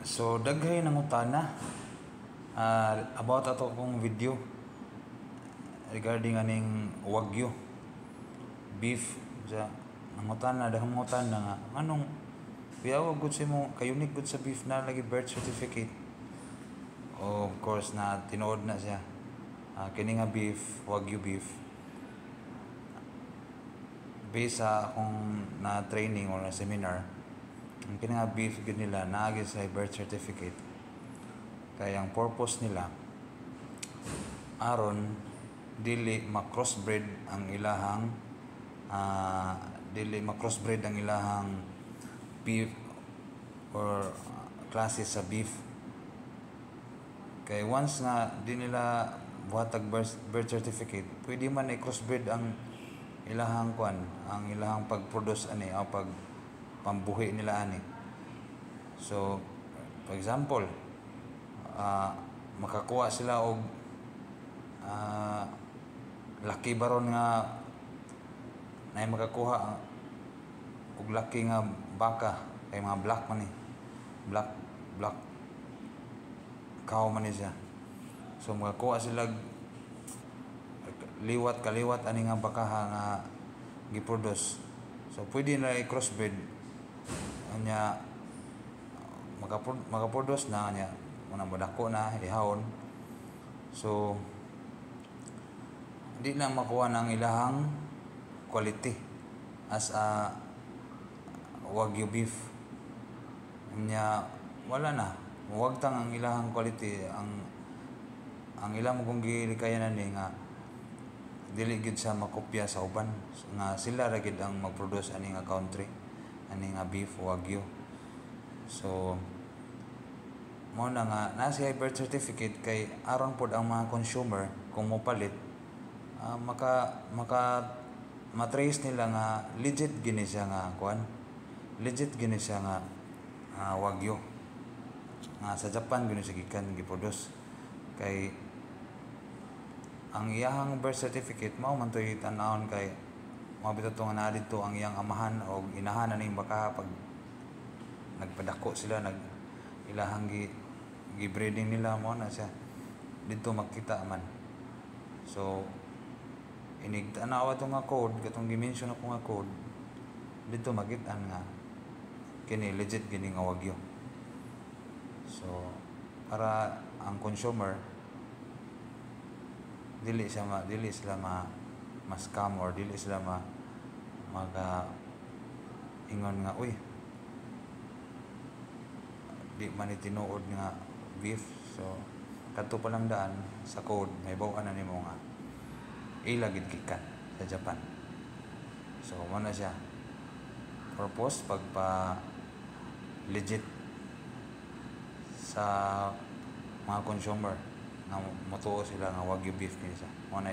So daghay nangutana about ato kong video regarding aning wagyu beef sa nangutana daghang nangutana nga anong piyaw gud sa mo kayunik gud sa beef na lagi birth certificate. Of course na tinuod na siya kini nga beef, wagyu beef, based sa akong na training or na seminar, ang kini nga beef gud nila naagi sa birth certificate. Kaya ang purpose nila aron dili ma-crossbreed ang ilahang beef or klase sa beef. Kay once nga di nila buhatag birth certificate, pwede man i-crossbreed ang ilahang ang ilahang pag-produce ani o pag pambuhi nila ani. So for example, makakuha sila og laki baron nga nay makakuha og laki nga baka kay mga black man ni black cow man ni siya. So makakuha sila kaliwat ani nga bakaha nga giproduce. So pwede na i-crossbreed anya makaproduce na anya muna madako na ihawon. So di na makuha ng ilahang quality as a wagyu beef nya wala na wagtang ang ilahang quality ang ilang kung gilikayanan ni nga dili gid sa makopya sa uban nga sila ra gid ang magproduce ani nga country ani nga beef wagyu. So mo na nga nasa birth certificate kay aron pod ang mga consumer kung mopalit matrace nila nga legit gini siya nga legit gini siya nga wagyu nga sa Japan gini siya gikan giproduce. Kay ang iyahang birth certificate mao man toy tan-awon kay mao bitaw nga naa didto ang iyang amahan o inahan ning baka pag nagpadako sila ilahang gi-breeding nila mo na siya didto makita man. So inig tanawa to nga code katong gi-mention ako nga code didto makit-an nga kini legit gini nga wagyu. So para ang consumer dili sila ma-scam or dili sila ingon nga uy di man tinuod nga beef. So kadto pa lang daan sa code may baw-an na nimo nga ilagid gikan sa Japan. So mo na siya purpose pagpa legit sa mga consumer nga motuo sila nga wagyu beef kinsa mo na